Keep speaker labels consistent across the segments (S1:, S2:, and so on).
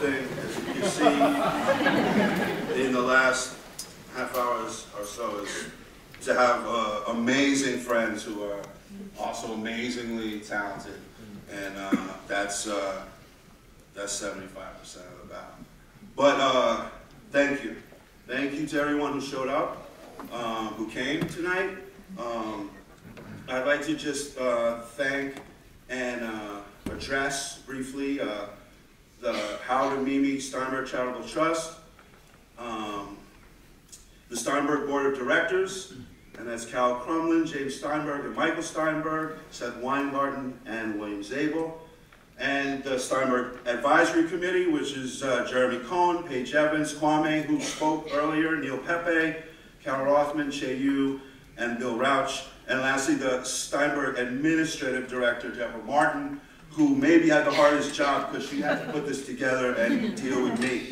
S1: thing, as you can see in the last half hours or so, is to have amazing friends who are also amazingly talented, and that's 75% of the battle. But thank you to everyone who showed up, who came tonight. I'd like to just thank and address briefly the Howard and Mimi Steinberg Charitable Trust, the Steinberg Board of Directors, and that's Cal Crumlin, James Steinberg, and Michael Steinberg, Seth Weingarten, and William Zabel, and the Steinberg Advisory Committee, which is Jeremy Cohn, Paige Evans, Kwame, who spoke earlier, Neil Pepe, Cal Rothman, Che Yu, and Bill Rauch, and lastly, the Steinberg Administrative Director, Deborah Martin, who maybe had the hardest job because she had to put this together and deal with me.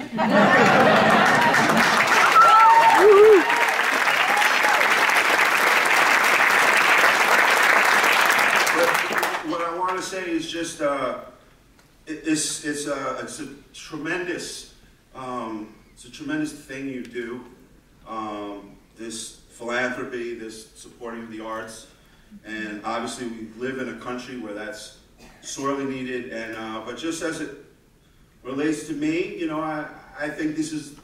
S1: What I want to say is just it's a tremendous thing you do. This philanthropy, this supporting of the arts, and obviously we live in a country where that's sorely needed. And but just as it relates to me, you know, I think this is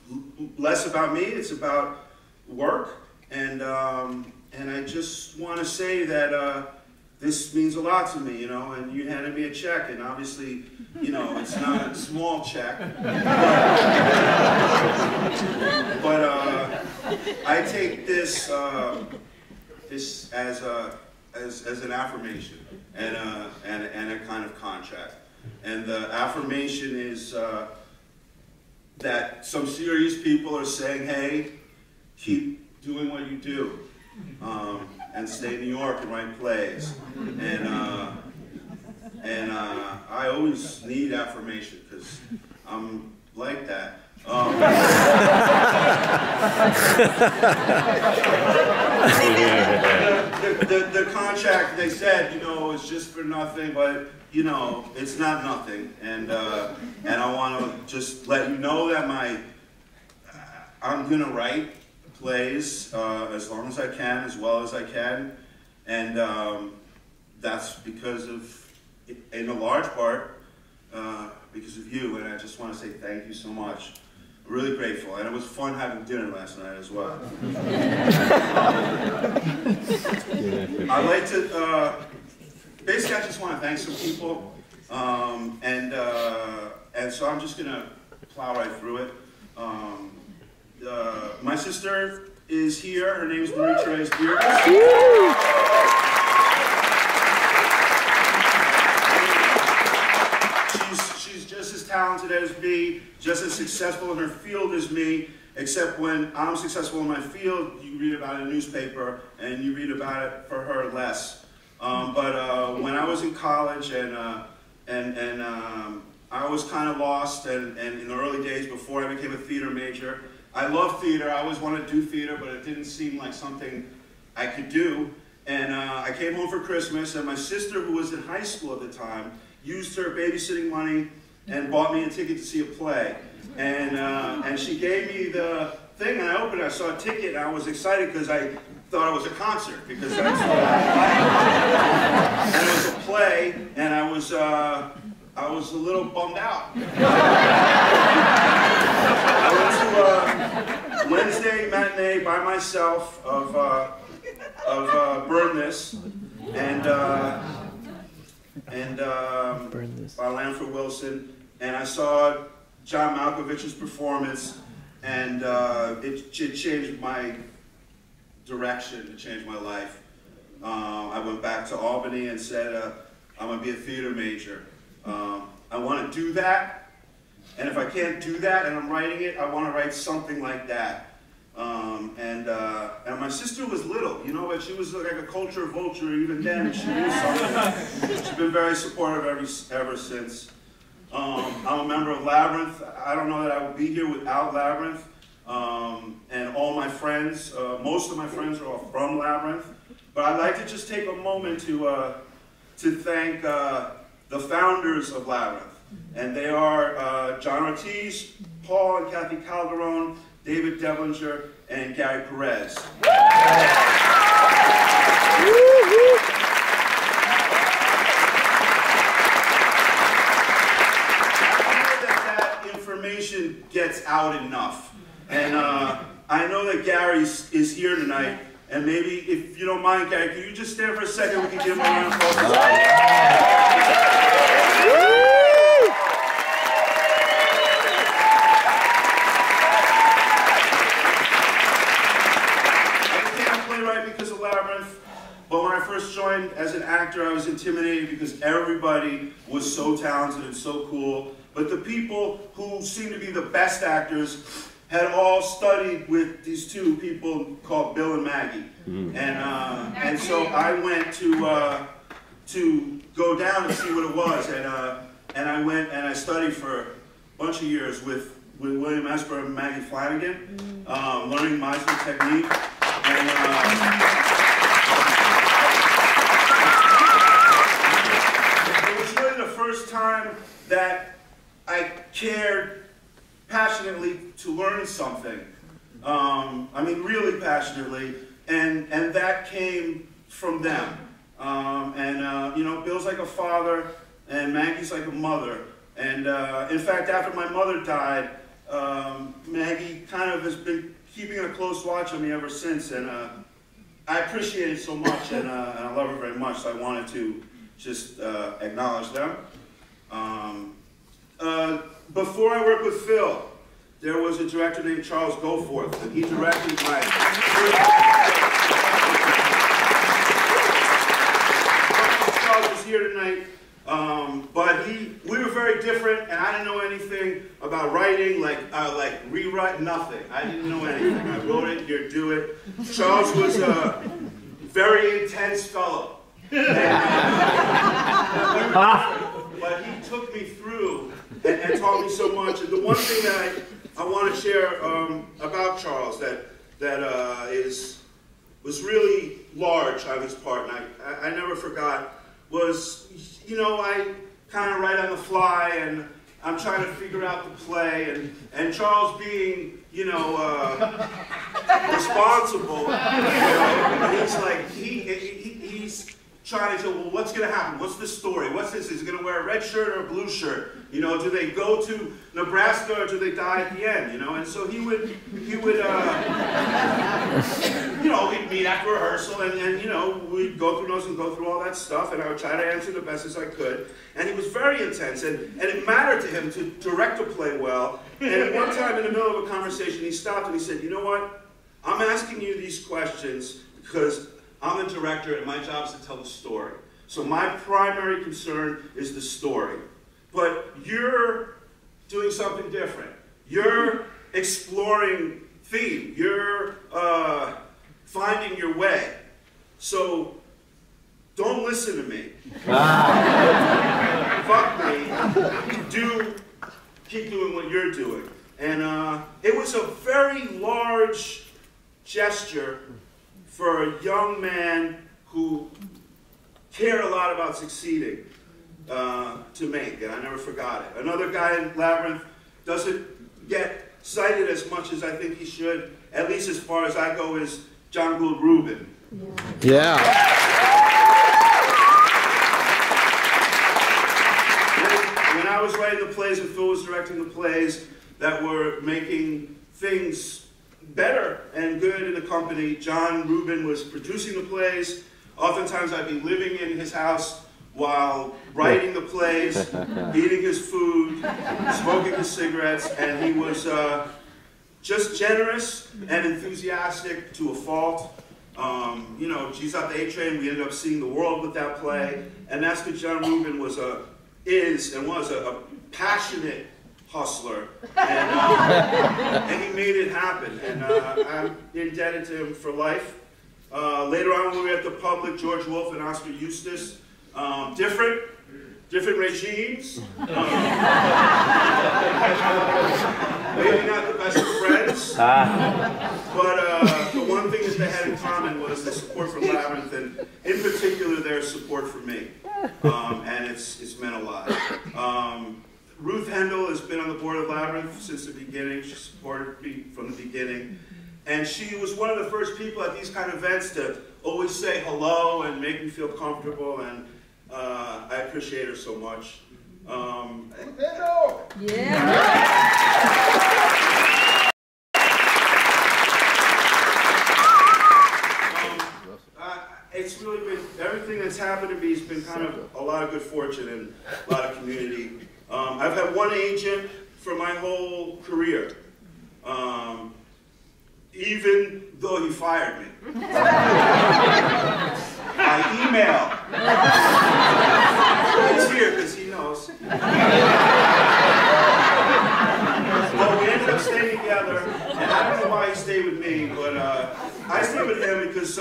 S1: less about me. It's about work, and I just want to say that this means a lot to me, you know. And you handed me a check, and obviously, you know, it's not a small check, but I take this as an affirmation and a kind of contract. And the affirmation is that some serious people are saying, hey, keep doing what you do, and stay in New York and write plays. And I always need affirmation because I'm like that. The contract, they said, you know, is just for nothing, but you know, it's not nothing. And I want to just let you know that I'm gonna write plays as long as I can, as well as I can, and that's because of, in a large part, because of you. And I just want to say thank you so much. I'm really grateful, and it was fun having dinner last night as well. I'd like to, basically I just want to thank some people, and so I'm just going to plow right through it. My sister is here. Her name is Marie-Therese Bierkus. She's just as talented as me, just as successful in her field as me, except when I'm successful in my field, you read about it in a newspaper, and you read about it for her less. But when I was in college, and I was kind of lost, and in the early days before I became a theater major, I love theater. I always wanted to do theater, but it didn't seem like something I could do. And I came home for Christmas, and my sister, who was in high school at the time, used her babysitting money and bought me a ticket to see a play. And she gave me the thing, and I opened it, I saw a ticket, and I was excited because I thought it was a concert, because that's what I liked. And it was a play, and I was a little bummed out. I went to a Wednesday matinee by myself of Burn This, and by Lanford Wilson, and I saw John Malkovich's performance, and it changed my direction, it changed my life. I went back to Albany and said, I'm going to be a theater major. I want to do that, and if I can't do that and I'm writing it, I want to write something like that. And my sister was little, you know, but she was like a culture vulture even then. She knew something. She's been very supportive ever since. I'm a member of Labyrinth. I don't know that I would be here without Labyrinth. And all my friends, most of my friends are all from Labyrinth. But I'd like to just take a moment to thank the founders of Labyrinth. And they are John Ortiz, Paul and Kathy Calderon, David Devlinger, and Gary Perez. Information gets out enough, and I know that Gary is here tonight, and maybe if you don't mind, Gary, can you just stand for a second? We can give him a round of applause. I became a playwright because of Labyrinth, but when I first joined as an actor, I was intimidated because everybody was so talented and so cool. But the people who seemed to be the best actors had all studied with these two people called Bill and Maggie. And so I went to go down and see what it was. And I went and I studied for a bunch of years with William Esper and Maggie Flanagan, learning Meisner technique. And, it was really the first time that I cared passionately to learn something. I mean, really passionately, and that came from them. You know, Bill's like a father, and Maggie's like a mother. And in fact, after my mother died, Maggie kind of has been keeping a close watch on me ever since, and I appreciate it so much, and I love her very much. So I wanted to just acknowledge them. Before I worked with Phil, there was a director named Charles Goforth, and he directed my Charles is here tonight, but we were very different, and I didn't know anything about writing, like rewrite, nothing. I didn't know anything. I wrote it, here, do it. Charles was a very intense fellow, but he took me through and taught me so much. And the one thing that I want to share about Charles that was really large on his part, and I never forgot, was, you know, I kind of write on the fly, and I'm trying to figure out the play, and Charles being, you know, responsible, you know, he's like, he's trying to say, well, what's going to happen? What's the story? What's this? Is he going to wear a red shirt or a blue shirt? You know, do they go to Nebraska or do they die at the end? You know, and so he would you know, we'd meet after rehearsal, and you know, we'd go through notes and go through all that stuff, and I would try to answer the best as I could. And he was very intense, and it mattered to him to direct a play well. And at one time, in the middle of a conversation, he stopped and he said, you know what? I'm asking you these questions because I'm a director, and my job is to tell the story. So my primary concern is the story. But you're doing something different. You're exploring theme. You're finding your way. So don't listen to me. Fuck me. Keep doing what you're doing. And it was a very large gesture for a young man who cared a lot about succeeding to make, and I never forgot it. Another guy in Labyrinth doesn't get cited as much as I think he should, at least as far as I go, is John Gould Rubin.
S2: Yeah.
S1: When I was writing the plays and Phil was directing the plays that were making things better and good in the company, John Rubin was producing the plays. Oftentimes I'd be living in his house while writing the plays, eating his food, smoking his cigarettes, and he was just generous and enthusiastic to a fault. You know, Jesus on the A Train, we ended up seeing the world with that play, and that's because John Rubin was a passionate hustler, and he made it happen, and I'm indebted to him for life. Later on, when we were at the Public, George Wolfe and Oscar Eustis, different regimes, maybe not the best of friends, but the one thing that they had in common was the support for Labyrinth, and in particular their support for me, and it's meant a lot. Ruth Hendel has been on the board of Labyrinth since the beginning. She supported me from the beginning. And she was one of the first people at these kind of events to always say hello and make me feel comfortable, and I appreciate her so much. It's really been, everything that's happened to me has been kind of a lot of good fortune and a lot of community. I've had one agent for my whole career, even though he fired me. By email. It's here because he knows. Well, we ended up staying together, and I don't know why he stayed with me, but I stayed with him because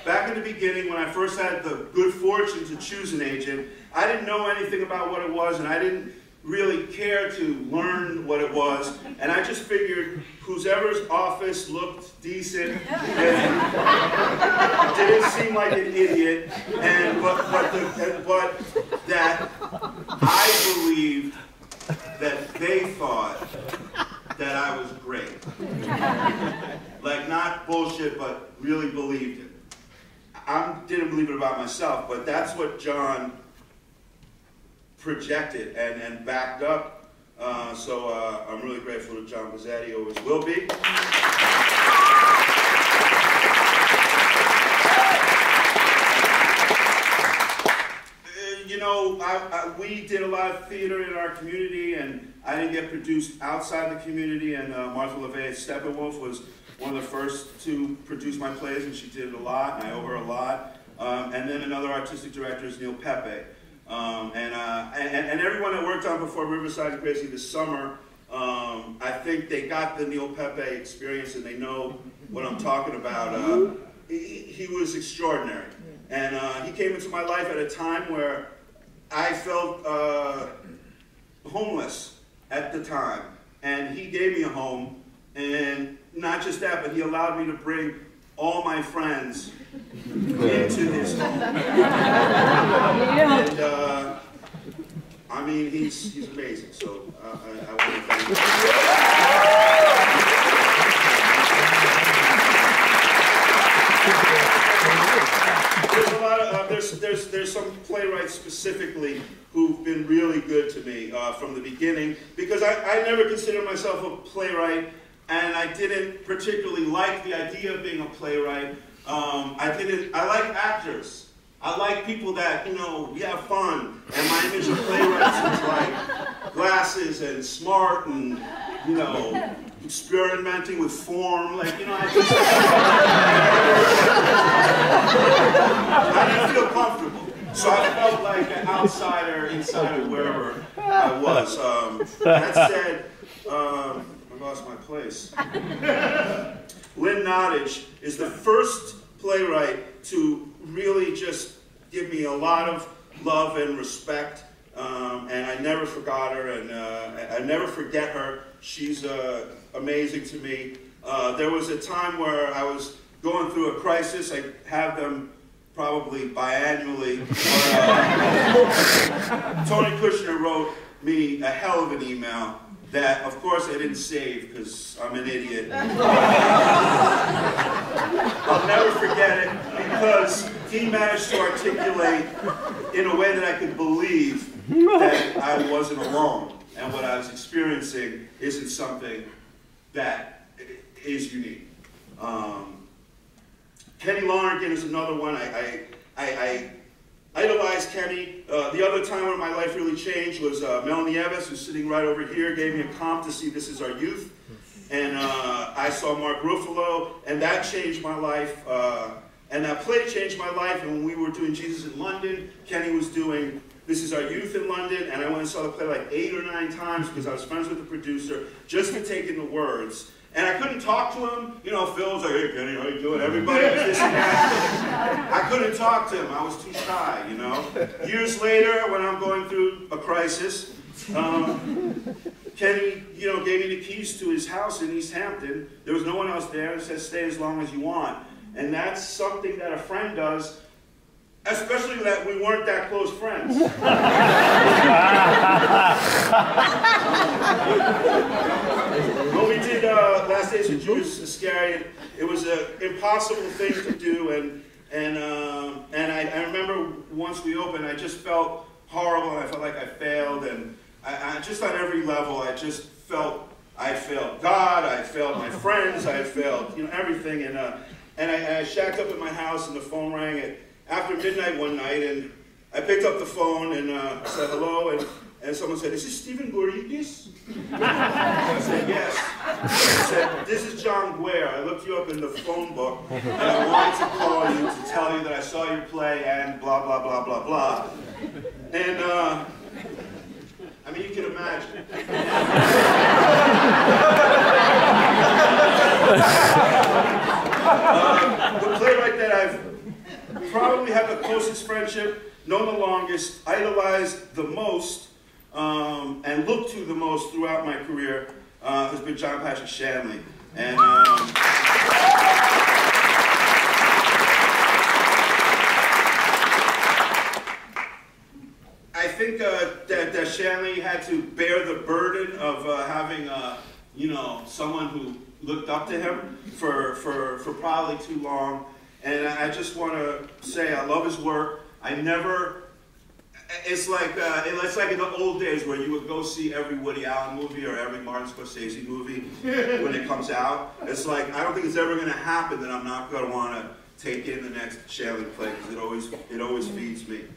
S1: back in the beginning, when I first had the good fortune to choose an agent, I didn't know anything about what it was, and I didn't really care to learn what it was, and I just figured whoever's office looked decent and didn't seem like an idiot, and but that I believed that they thought that I was great. Like, not bullshit, but really believed it. I didn't believe it about myself, but that's what John projected and backed up. So I'm really grateful to John Bazzetti, always will be. You know, we did a lot of theater in our community, and I didn't get produced outside the community, and Martha LeVay Steppenwolf was one of the first to produce my plays, and she did it a lot, and I owe her a lot. And then another artistic director is Neil Pepe. And everyone that worked on Before Riverside and Crazy this summer, I think they got the Neil Pepe experience and they know what I'm talking about. He was extraordinary. And he came into my life at a time where I felt homeless at the time. And he gave me a home. And not just that, but he allowed me to bring all my friends into his home. And I mean, he's amazing. So I want to thank him. There's a lot of there's some playwrights specifically who've been really good to me from the beginning, because I never considered myself a playwright. And I didn't particularly like the idea of being a playwright. I like actors. I like people that, you know, we have fun. And my image of playwrights is like glasses and smart and, you know, experimenting with form. Like, you know, I didn't feel comfortable. So I felt like an outsider inside of wherever I was. That said, I lost my place. Lynn Nottage is the first playwright to really just give me a lot of love and respect, and I never forgot her, and I never forget her. She's amazing to me. There was a time where I was going through a crisis. I have them probably biannually. Tony Kushner wrote me a hell of an email that, of course, I didn't save because I'm an idiot. I'll never forget it because he managed to articulate in a way that I could believe that I wasn't alone and what I was experiencing isn't something that is unique. Kenny Lonergan is another one. I idolized Kenny. The other time when my life really changed was Melanie Eves, who's sitting right over here, gave me a comp to see This Is Our Youth. And I saw Mark Ruffalo, and that changed my life. And that play changed my life. And when we were doing Jesus in London, Kenny was doing This Is Our Youth in London. And I went and saw the play like 8 or 9 times because I was friends with the producer, just to take in the words. And I couldn't talk to him. You know, Phil was like, hey, Kenny, how you doing? Everybody was this and that. I couldn't talk to him. I was too shy, you know. Years later, when I'm going through a crisis, Kenny, you know, gave me the keys to his house in East Hampton. There was no one else there. He said, stay as long as you want. And that's something that a friend does Especially that we weren't that close friends. When we did Last Days of Judas Iscariot, it was an impossible thing to do, and I remember once we opened, I just felt horrible, and I felt like I failed, and I just on every level, I just felt I failed God, I failed my friends, I failed, you know, everything, and I shacked up at my house, and the phone rang at after midnight one night, and I picked up the phone and said hello, and someone said, "Is this Stephen Guaridis?" I said, "Yes." I said, "This is John Guare. I looked you up in the phone book, and I wanted to call you to tell you that I saw your play and blah, blah, blah, blah, blah." And, I mean, you can imagine. The playwright that I've probably have the closest friendship, known the longest, idolized the most, and looked to the most throughout my career has been John Patrick Shanley. And I think that Shanley had to bear the burden of having, you know, someone who looked up to him for probably too long. And I just want to say I love his work. I never, it's like in the old days where you would go see every Woody Allen movie or every Martin Scorsese movie when it comes out. It's like, I don't think it's ever going to happen that I'm not going to want to take in the next Shanley play, because it always feeds me.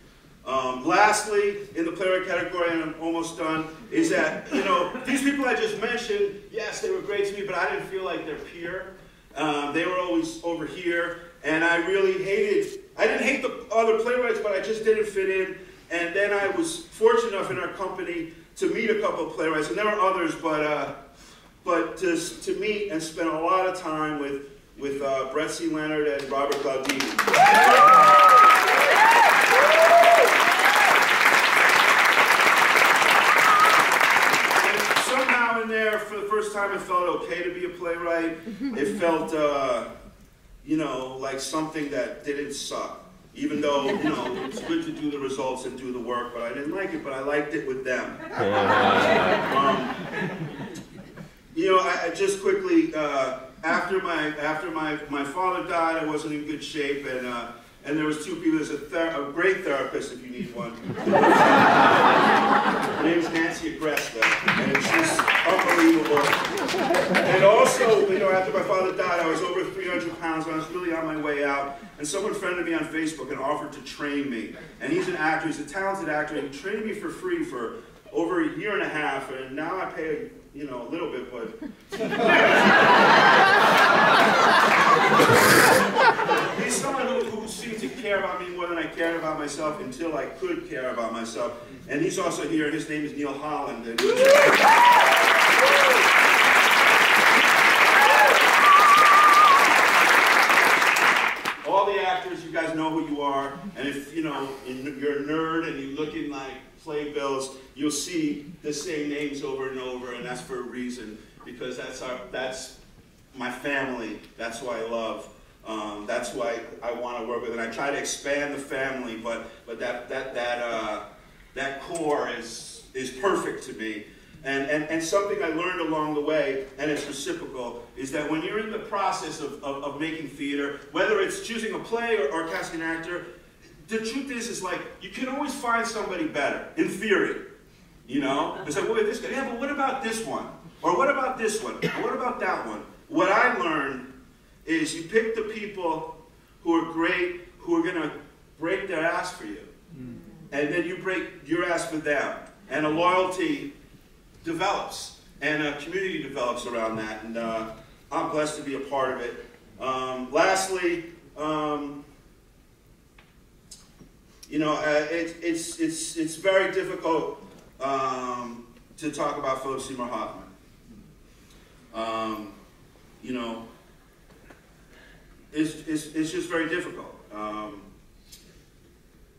S1: Lastly, in the playwright category, and I'm almost done, is that, you know, these people I just mentioned, yes, they were great to me, but I didn't feel like their peer. They were always over here. And I really I didn't hate the other playwrights, but I just didn't fit in. And then I was fortunate enough in our company to meet a couple of playwrights, and there were others, but to meet and spend a lot of time with Brett C. Leonard and Robert Glaudini. And somehow in there, for the first time, it felt okay to be a playwright. It felt, you know, like something that didn't suck. Even though, you know, it's good to do the results and do the work, but I didn't like it, but I liked it with them. You know, I just quickly, after my father died, I wasn't in good shape, and there was two people. There's a great therapist if you need one. Her name's Nancy Agresta, and she's unbelievable. And also, you know, after my father died, I was over 300 pounds, and I was really on my way out. And someone friended me on Facebook and offered to train me. And he's an actor, he's a talented actor, and he trained me for free for over a year and a half, and now I pay, you know, a little bit, but... He's someone who seemed to care about me more than I cared about myself until I could care about myself. And he's also here, his name is Neil Holland. And all the actors, you guys know who you are, and if, you know, you're a nerd and you look in like playbills, you'll see the same names over and over, and that's for a reason, because that's my family, that's who I love, that's who I want to work with, and I try to expand the family, but that core is perfect to me. And something I learned along the way, and it's reciprocal, is that when you're in the process of making theater, whether it's choosing a play or casting an actor, the truth is like, you can always find somebody better, in theory. You know? It's like, wait, this guy, yeah, but what about this one? Or what about this one? Or what about that one? What I learned is you pick the people who are great, who are going to break their ass for you. And then you break your ass for them. And a loyalty develops, and a community develops around that, and I'm blessed to be a part of it. Lastly, you know, it's very difficult to talk about Philip Seymour Hoffman. You know, it's just very difficult.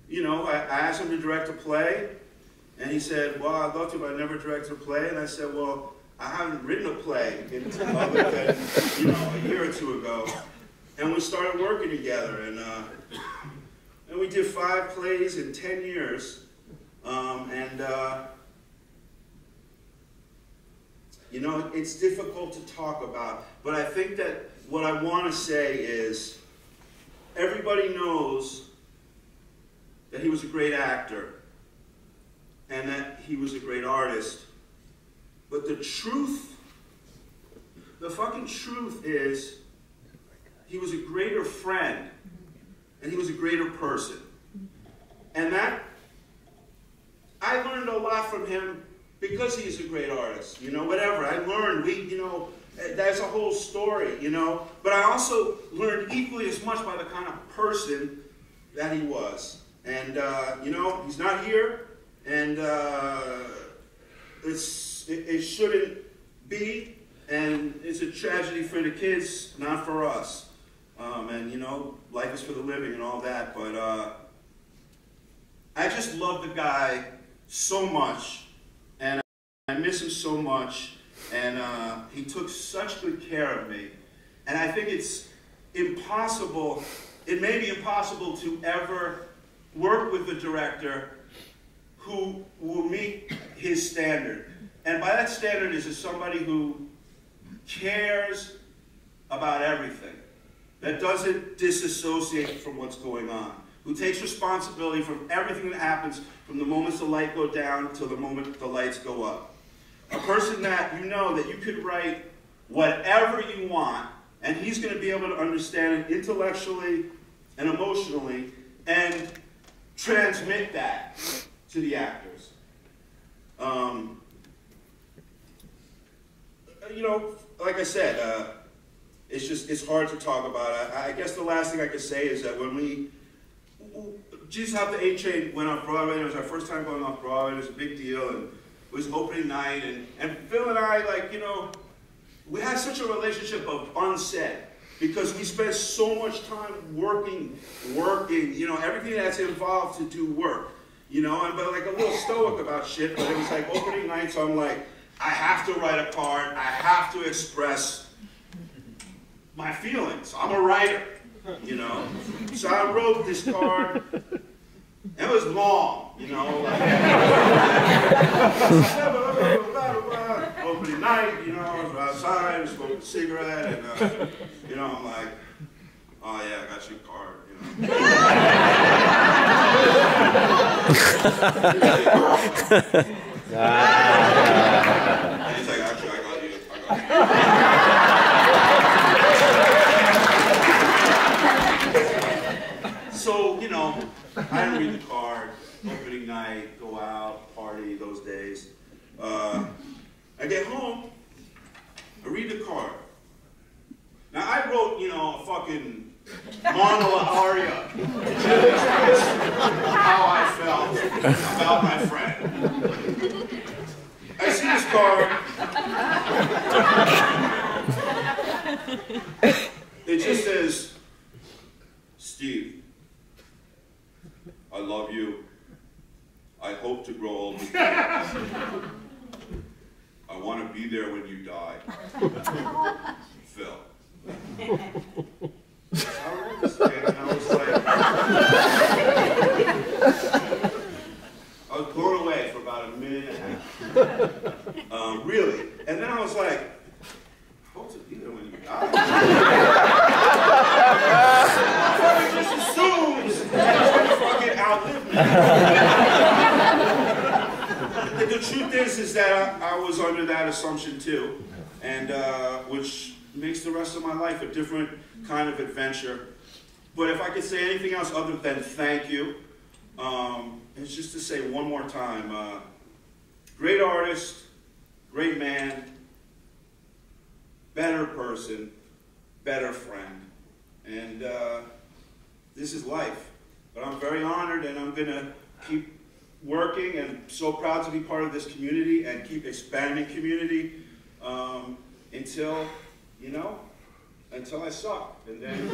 S1: You know, I asked him to direct a play. And he said, well, I'd love to, but I never directed a play. And I said, well, I haven't written a play other than, you know, a year or two ago. And we started working together, and we did 5 plays in 10 years, you know, it's difficult to talk about, but I think that what I want to say is everybody knows that he was a great actor and that he was a great artist, but the truth, the fucking truth is he was a greater friend and he was a greater person. And that, I learned a lot from him because he's a great artist, you know, whatever. I learned, you know, that's a whole story, you know. But I also learned equally as much by the kind of person that he was. And, you know, he's not here, and it shouldn't be, and it's a tragedy for the kids, not for us. And, you know, life is for the living and all that, but I just love the guy so much, and I miss him so much, and he took such good care of me. And I think it's impossible, it may be impossible to ever work with a director who will meet his standard. And by that standard is somebody who cares about everything, that doesn't disassociate from what's going on, who takes responsibility from everything that happens from the moments the light go down till the moment the lights go up. A person that you know that you could write whatever you want, and he's going to be able to understand it intellectually and emotionally and transmit that to the actors. You know, like I said, it's hard to talk about. I guess the last thing I could say is that when Jesus How the A Train went off Broadway, it was our first time going off Broadway, it was a big deal, and it was opening night, and Phil and I, like, you know, we had such a relationship of unsaid, because we spent so much time working, you know, everything that's involved to do work, you know, and but like a little stoic about shit, but it was like opening night, so I'm like, I have to write a part, I have to express my feelings. I'm a writer, you know. So I wrote this card, and it was long, you know. Opening night, you know, I was outside, smoking a cigarette, and, you know, I'm like, oh yeah, I got your card, you know. And he's like, actually, I got you. So, you know, I didn't read the card, opening night, go out, party those days. I get home, I read the card. Now, I wrote, you know, a fucking monologue aria to express how I felt about my friend. I see this card. It just says, Steve, I love you. I hope to grow old with you. I want to be there when you die. Phil. I wrote this thing and I was like, I was blown away for about a minute and a half. Really. And then I was like, I hope to be there when you die. It just assumes that you're going to fucking outlive me. The truth is that I was under that assumption too, and which makes the rest of my life a different kind of adventure. But if I could say anything else other than thank you, it's just to say one more time, great artist, great man, better person, better friend. And this is life. But I'm very honored, and I'm going to keep working, and so proud to be part of this community and keep expanding community until, you know, until I suck. And then